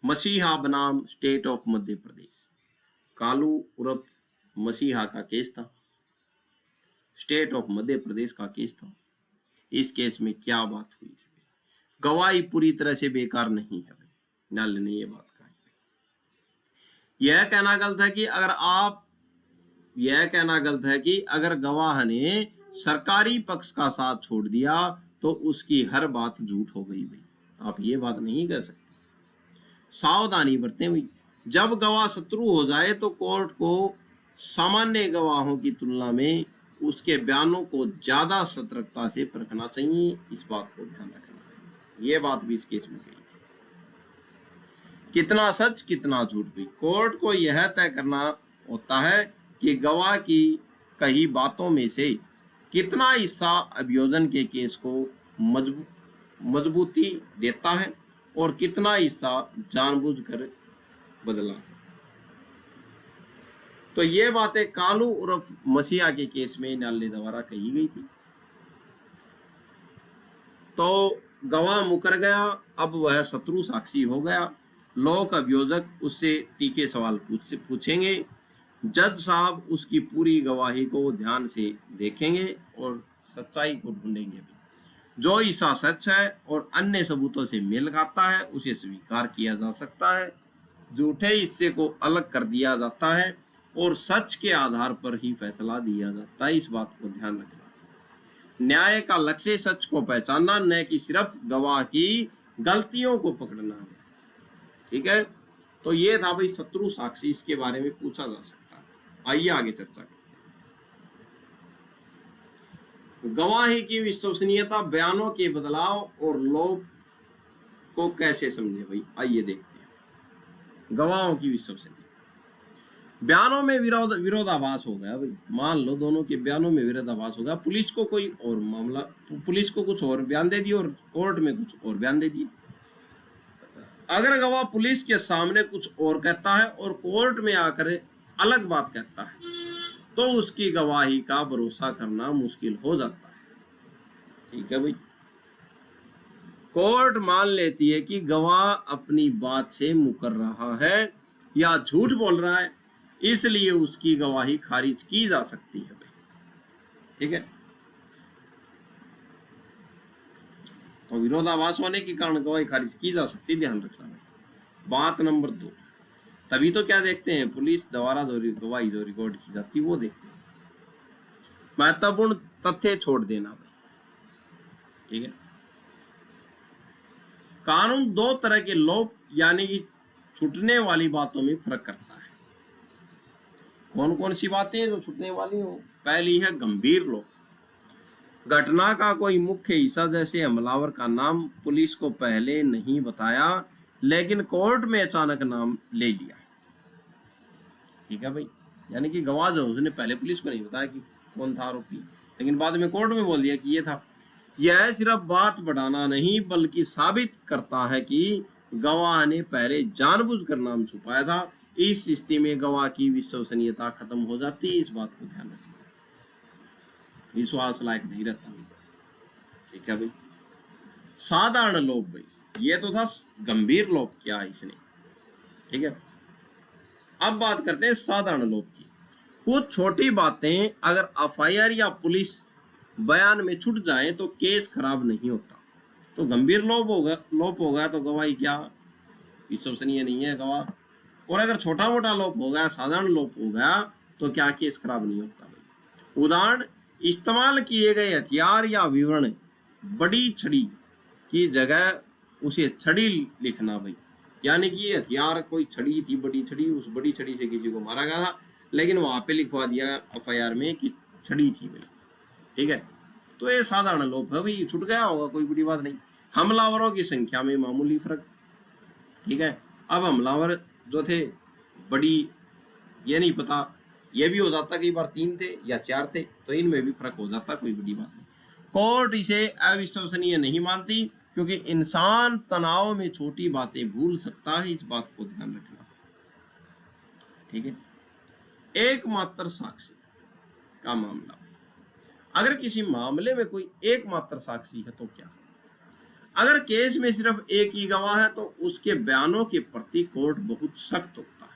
मसीहा बनाम स्टेट ऑफ मध्य प्रदेश। कालू उर्फ मसीहा का केस था, स्टेट ऑफ मध्य प्रदेश का केस था। इस केस में क्या बात हुई थी? गवाही पूरी तरह से बेकार नहीं है भाई, न्यायालय ने ये बात कही। यह कहना गलत है कि अगर गवाह ने सरकारी पक्ष का साथ छोड़ दिया तो उसकी हर बात झूठ हो गई भाई, आप ये बात नहीं कह सकते। सावधानी बरतें भाई, जब गवाह शत्रु हो जाए तो कोर्ट को सामान्य गवाहों की तुलना में उसके बयानों को ज्यादा सतर्कता से परखना चाहिए, इस बात को ध्यान रखना है। ये बात भी इस केस में कही थी। कितना सच कितना झूठ भी कोर्ट को यह तय करना होता है कि गवाह की कही बातों में से कितना हिस्सा अभियोजन के केस को मजबूती देता है और कितना हिस्सा जानबूझकर बदला। तो ये बातें कालू उर्फ मसीहा के केस में न्यायालय द्वारा कही गई थी। तो गवाह मुकर गया, अब वह शत्रु साक्षी हो गया। लोक अभियोजक उससे तीखे सवाल पूछेंगे। जज साहब उसकी पूरी गवाही को ध्यान से देखेंगे और सच्चाई को ढूंढेंगे भी। जो हिस्सा सच है और अन्य सबूतों से मेल खाता है उसे स्वीकार किया जा सकता है, झूठे हिस्से को अलग कर दिया जाता है और सच के आधार पर ही फैसला दिया जाता है, इस बात को ध्यान रखना। न्याय का लक्ष्य सच को पहचानना, न कि सिर्फ गवाह की गलतियों को पकड़ना है। ठीक है, तो ये था भाई शत्रु साक्षी, इसके बारे में पूछा जा सकता है। आइए आगे चर्चा करते हैं। गवाही की विश्वसनीयता, बयानों के बदलाव और लोग को कैसे समझे भाई, आइए देखते हैं। गवाहों की विश्वसनीयता, बयानों में विरोधाभास हो गया भाई, मान लो दोनों के बयानों में विरोधाभास हो गया, पुलिस को कोई और मामला, पुलिस को कुछ और बयान दे दिया और कोर्ट में कुछ और बयान दे दिए। अगर गवाह पुलिस के सामने कुछ और कहता है और कोर्ट में आकर अलग बात कहता है तो उसकी गवाही का भरोसा करना मुश्किल हो जाता है। ठीक है भाई, कोर्ट मान लेती है कि गवाह अपनी बात से मुकर रहा है या झूठ बोल रहा है, इसलिए उसकी गवाही खारिज की जा सकती है भाई। ठीक है, तो विरोधाभास होने के कारण गवाही खारिज की जा सकती है, ध्यान रखना है। बात नंबर 2, तभी तो क्या देखते हैं, पुलिस द्वारा जो गवाही जो रिकॉर्ड की जाती है वो देखते हैं। महत्वपूर्ण तथ्य छोड़ देना भाई। ठीक है, कानून दो तरह के लोप यानी कि छूटने वाली बातों में फर्क करता है। कौन कौन सी बातें जो छूटने वाली हो? पहली है गंभीर लोप, घटना का कोई मुख्य हिस्सा जैसे हमलावर का नाम पुलिस को पहले नहीं बताया लेकिन कोर्ट में अचानक नाम ले लिया। ठीक है भाई, यानी कि गवाह जो उसने पहले पुलिस को नहीं बताया कि कौन था आरोपी, लेकिन बाद में कोर्ट में बोल दिया कि ये था। यह सिर्फ बात बढ़ाना नहीं बल्कि साबित करता है कि गवाह ने पहले जानबूझकर नाम छुपाया था। इस स्थिति में गवाह की विश्वसनीयता खत्म हो जाती है, इस बात को ध्यान रखना, विश्वास लायक नहीं रहता भाई। ठीक है भाई, साधारण लोप भाई, ये तो था गंभीर लोप किया है इसने। ठीक है, अब बात करते हैं साधारण लोप की। कुछ छोटी बातें अगर एफआईआर या पुलिस बयान में छूट जाए तो केस खराब नहीं होता। तो गंभीर लोप होगा तो गवाही क्या विश्वसनीय नहीं है गवाह, और अगर छोटा मोटा लोप हो गया, साधारण लोप हो गया तो क्या केस खराब नहीं होता भाई। उदाहरण, इस्तेमाल किए गए हथियार या विवरण बड़ी छड़ी की जगह उसे छड़ी लिखना भाई, यानी कि ये हथियार कोई छड़ी थी, बड़ी छड़ी, उस बड़ी छड़ी से किसी को मारा गया था लेकिन वहां पे लिखवा दिया एफआईआर में कि छड़ी थी भाई। ठीक है, तो ये साधारण लोप है भाई, छूट गया होगा, कोई बड़ी बात नहीं। हमलावरों की संख्या में मामूली फर्क। ठीक है, अब हमलावर जो थे बड़ी, ये नहीं पता, ये भी हो जाता कई बार 3 थे या 4 थे, तो इनमें भी फर्क हो जाता, कोई बड़ी बात नहीं। कोर्ट इसे अविश्वसनीय नहीं मानती क्योंकि इंसान तनाव में छोटी बातें भूल सकता है, इस बात को ध्यान रखना। ठीक है, एकमात्र साक्षी का मामला, अगर किसी मामले में कोई एकमात्र साक्षी है तो क्या? अगर केस में सिर्फ एक ही गवाह है तो उसके बयानों के प्रति कोर्ट बहुत सख्त होता है।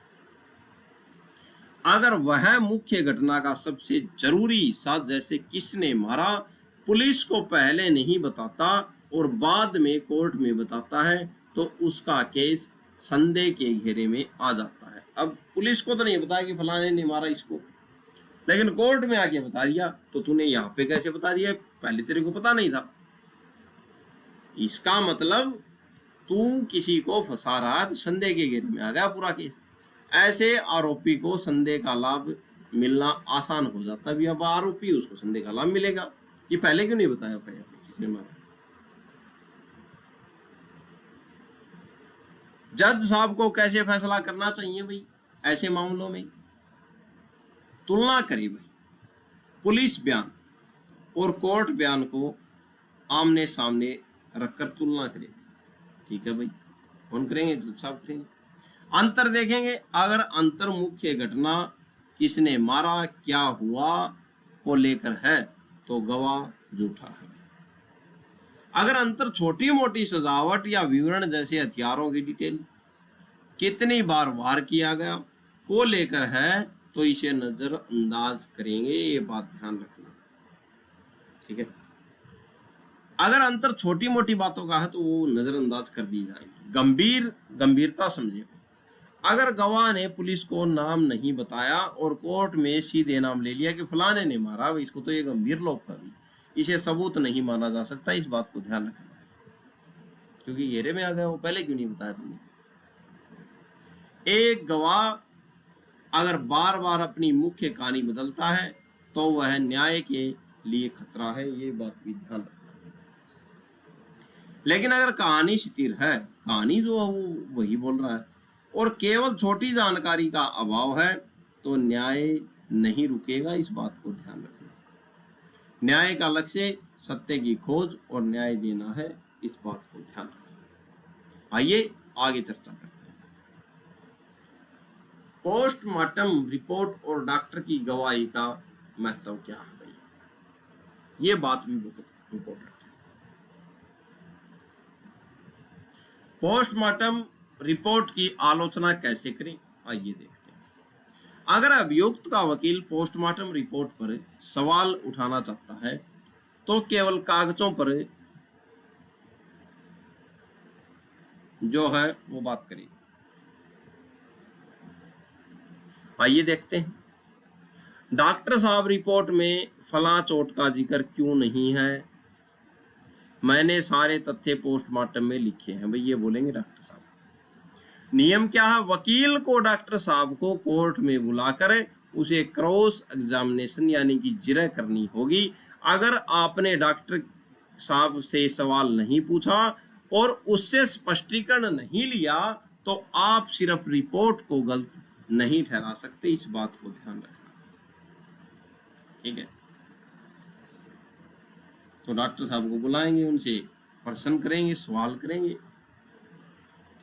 अगर वह मुख्य घटना का सबसे जरूरी हिस्सा, जैसे किसने मारा, पुलिस को पहले नहीं बताता और बाद में कोर्ट में बताता है, तो उसका केस संदेह के घेरे में आ जाता है। अब पुलिस को तो नहीं बताया कि फलाने ने मारा इसको, लेकिन कोर्ट में आके बता दिया, तो तूने यहाँ पे कैसे बता दिया, पहले तेरे को पता नहीं था। इसका मतलब तू किसी को फंसा रहा है, तो संदेह के घेरे में आ गया पूरा केस। ऐसे आरोपी को संदेह का लाभ मिलना आसान हो जाता है। अब आरोपी उसको संदेह का लाभ मिलेगा, ये पहले क्यों नहीं बताया किसने मारा। जज साहब को कैसे फैसला करना चाहिए भाई ऐसे मामलों में? तुलना करें भाई पुलिस बयान और कोर्ट बयान को आमने सामने रखकर तुलना करें। ठीक है भाई, कौन करेंगे? जज साहब करेंगे। अंतर देखेंगे। अगर अंतर मुख्य घटना किसने मारा, क्या हुआ को लेकर है, तो गवाह झूठा है। अगर अंतर छोटी मोटी सजावट या विवरण, जैसे हथियारों की डिटेल, कितनी बार वार किया गया को लेकर है, तो इसे नजरअंदाज करेंगे। ये बात ध्यान रखना, ठीक है। अगर अंतर छोटी मोटी बातों का है तो वो नजरअंदाज कर दी जाएगी। गंभीरता समझे। अगर गवाह ने पुलिस को नाम नहीं बताया और कोर्ट में सीधे नाम ले लिया कि फलाने ने मारा, इसको तो ये गंभीर लोग है, इसे सबूत नहीं माना जा सकता। इस बात को ध्यान रखना, क्योंकि घेरे में आ गया, वो पहले क्यों नहीं बताया तुमने। एक गवाह अगर बार बार अपनी मुख्य कहानी बदलता है तो वह न्याय के लिए खतरा है। ये बात भी ध्यान रखना। लेकिन अगर कहानी स्थिर है, कहानी जो है वो वही बोल रहा है और केवल छोटी जानकारी का अभाव है, तो न्याय नहीं रुकेगा। इस बात को ध्यान रखना। न्याय का लक्ष्य सत्य की खोज और न्याय देना है। इस बात को ध्यान रखना। आइए आगे चर्चा करते हैं। पोस्टमार्टम रिपोर्ट और डॉक्टर की गवाही का महत्व क्या है भाई? ये बात भी बहुत इंपॉर्टेंट है। पोस्टमार्टम रिपोर्ट की आलोचना कैसे करें, आइए देखते हैं। अगर अभियुक्त का वकील पोस्टमार्टम रिपोर्ट पर सवाल उठाना चाहता है तो केवल कागजों पर जो है वो बात करेगी। आइए देखते हैं। डॉक्टर साहब, रिपोर्ट में फला चोट का जिक्र क्यों नहीं है? मैंने सारे तथ्य पोस्टमार्टम में लिखे हैं। भाई ये बोलेंगे डॉक्टर साहब। नियम क्या है? वकील को डॉक्टर साहब को कोर्ट में बुलाकर उसे क्रॉस एग्जामिनेशन यानी कि जिरह करनी होगी। अगर आपने डॉक्टर साहब से सवाल नहीं पूछा और उससे स्पष्टीकरण नहीं लिया तो आप सिर्फ रिपोर्ट को गलत नहीं ठहरा सकते। इस बात को ध्यान रखना, ठीक है। तो डॉक्टर साहब को बुलाएंगे, उनसे प्रश्न करेंगे, सवाल करेंगे,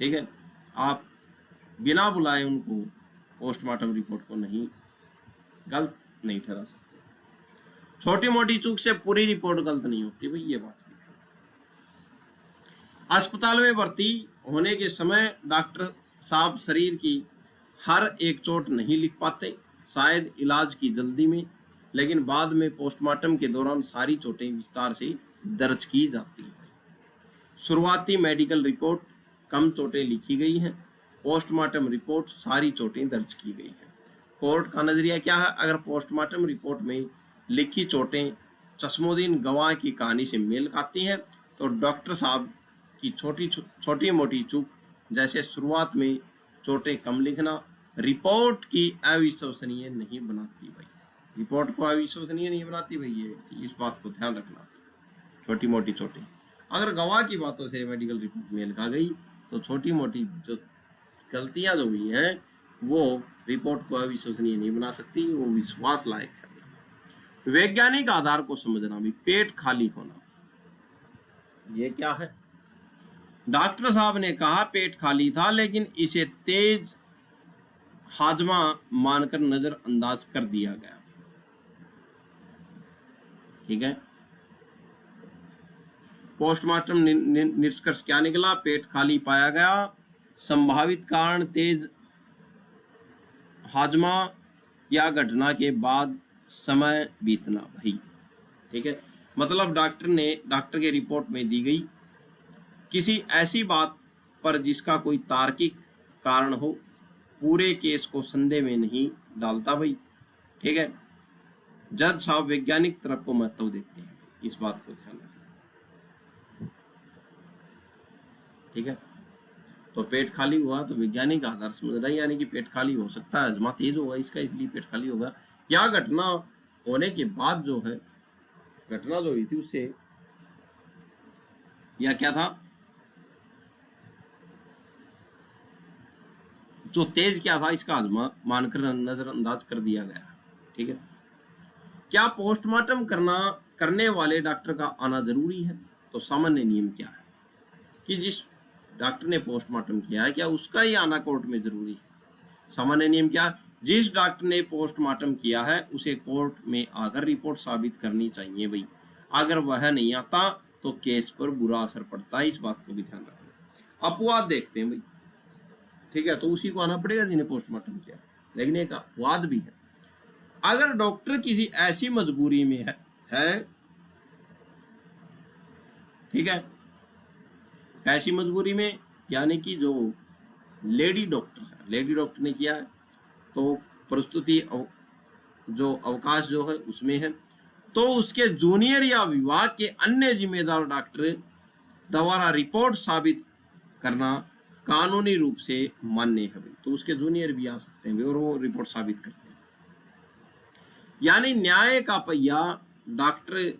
ठीक है। आप बिना बुलाए उनको पोस्टमार्टम रिपोर्ट को नहीं गलत नहीं ठहरा सकते। छोटी मोटी चूक से पूरी रिपोर्ट गलत नहीं होती भाई, ये बात भी है। अस्पताल में भर्ती होने के समय डॉक्टर साहब शरीर की हर एक चोट नहीं लिख पाते, शायद इलाज की जल्दी में, लेकिन बाद में पोस्टमार्टम के दौरान सारी चोटें विस्तार से दर्ज की जाती हैं। शुरुआती मेडिकल रिपोर्ट कम चोटें लिखी गई हैं, पोस्टमार्टम रिपोर्ट सारी चोटें दर्ज की गई हैं। कोर्ट का नजरिया क्या है? अगर पोस्टमार्टम रिपोर्ट में लिखी चोटें चश्मोदीन गवाह की कहानी से मेल खाती हैं तो डॉक्टर साहब की छोटी मोटी चूक, जैसे शुरुआत में चोटें कम लिखना, रिपोर्ट की अविश्वसनीय नहीं बनाती भाई। रिपोर्ट को अविश्वसनीय नहीं बनाती भाई, ये इस बात को ध्यान रखना। छोटी मोटी चोटें, अगर गवाह की बातों से मेडिकल रिपोर्ट मेल खा गई तो छोटी मोटी जो गलतियां जो हुई हैं वो रिपोर्ट को अविश्वसनीय नहीं बना सकती, वो विश्वास लायक है। वैज्ञानिक आधार को समझना भी। पेट खाली होना, ये क्या है? डॉक्टर साहब ने कहा पेट खाली था, लेकिन इसे तेज हाजमा मानकर नजरअंदाज कर दिया गया, ठीक है। पोस्टमार्टम निष्कर्ष क्या निकला? पेट खाली पाया गया। संभावित कारण तेज हाजमा या घटना के बाद समय बीतना भाई। ठीक है, मतलब डॉक्टर के रिपोर्ट में दी गई किसी ऐसी बात पर जिसका कोई तार्किक कारण हो, पूरे केस को संदेह में नहीं डालता भाई। ठीक है, जज साहब वैज्ञानिक तरफ को महत्व देते हैं, इस बात को ध्यान रखना। ठीक है, तो पेट खाली हुआ तो वैज्ञानिक आधार समझ रहा है, यानी कि पेट खाली हो सकता है, हजमा तेज होगा इसका, इसलिए पेट खाली होगा। या घटना होने के बाद जो है, घटना जो हुई थी उससे, या क्या था, जो तेज क्या था इसका हजमा मानकर नजरअंदाज कर दिया गया। ठीक है, क्या पोस्टमार्टम करने वाले डॉक्टर का आना जरूरी है? तो सामान्य नियम क्या है कि जिस डॉक्टर ने पोस्टमार्टम किया है क्या उसका ही आना कोर्ट में जरूरी है? सामान्य नियम क्या? जिस डॉक्टर ने पोस्टमार्टम किया है उसे कोर्ट में आकर रिपोर्ट साबित करनी चाहिए भाई। अगर वह नहीं आता तो केस पर बुरा असर पड़ता है, इस बात को भी ध्यान रखना। अपवाद देखते हैं भाई। ठीक है, तो उसी को आना पड़ेगा जिन्हें पोस्टमार्टम किया, लेकिन एक अपवाद भी है। अगर डॉक्टर किसी ऐसी मजबूरी में है ठीक है, ऐसी मजबूरी में, यानी कि जो लेडी डॉक्टर है, लेडी डॉक्टर ने किया है तो प्रस्तुति जो अवकाश जो है उसमें है, तो उसके जूनियर या विभाग के अन्य जिम्मेदार डॉक्टर द्वारा रिपोर्ट साबित करना कानूनी रूप से मान्य है भाई। तो उसके जूनियर भी आ सकते हैं और वो रिपोर्ट साबित करते हैं। यानी न्याय का पहिया डॉक्टर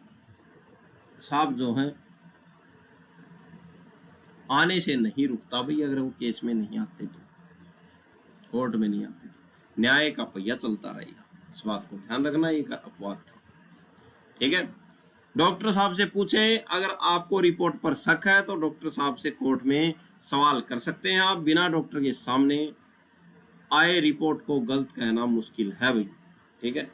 साहब जो हैं आने से नहीं रुकता भाई। अगर वो केस में नहीं आते तो, कोर्ट में नहीं आते तो न्याय का पहिया चलता रहेगा, इस बात को ध्यान रखना। एक अपवाद था। ठीक है, डॉक्टर साहब से पूछे, अगर आपको रिपोर्ट पर शक है तो डॉक्टर साहब से कोर्ट में सवाल कर सकते हैं आप। बिना डॉक्टर के सामने आए रिपोर्ट को गलत कहना मुश्किल है भाई। ठीक है,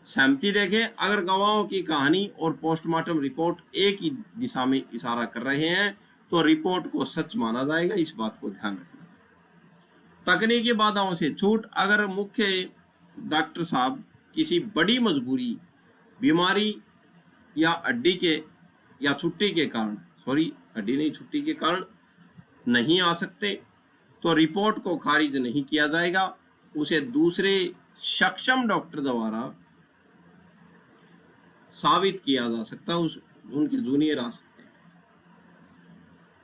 सहमति देखें, अगर गवाहों की कहानी और पोस्टमार्टम रिपोर्ट एक ही दिशा में इशारा कर रहे हैं तो रिपोर्ट को सच माना जाएगा, इस बात को ध्यान रखना। तकनीकी बाधाओं से छूट, अगर मुख्य डॉक्टर साहब किसी बड़ी मजबूरी, बीमारी या हड्डी के या छुट्टी के कारण, हड्डी नहीं छुट्टी के कारण नहीं आ सकते तो रिपोर्ट को खारिज नहीं किया जाएगा। उसे दूसरे सक्षम डॉक्टर द्वारा साबित किया जा सकता है, उनके जूनियर आ सकते हैं।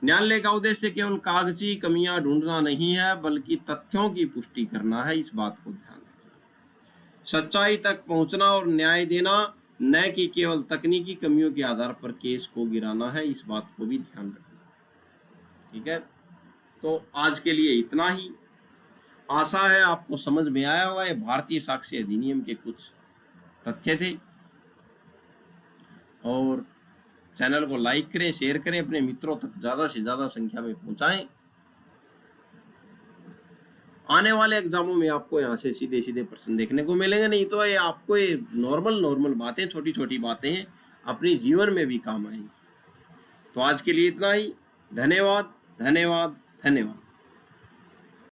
न्यायालय का उद्देश्य केवल कागजी कमियां ढूंढना नहीं है बल्कि तथ्यों की पुष्टि करना है, इस बात को ध्यान रखना। सच्चाई तक पहुंचना और न्याय देना, न कि केवल तकनीकी कमियों के आधार पर केस को गिराना है, इस बात को भी ध्यान रखना। ठीक है, तो आज के लिए इतना ही। आशा है आपको समझ में आया होगा। ये भारतीय साक्ष्य अधिनियम के कुछ तथ्य थे। और चैनल को लाइक करें, शेयर करें, अपने मित्रों तक ज़्यादा से ज़्यादा संख्या में पहुंचाएं। आने वाले एग्जामों में आपको यहाँ से सीधे सीधे प्रश्न देखने को मिलेंगे, नहीं तो ये आपको ये नॉर्मल बातें, छोटी छोटी बातें हैं, अपनी जीवन में भी काम आएंगी। तो आज के लिए इतना ही। धन्यवाद, धन्यवाद, धन्यवाद।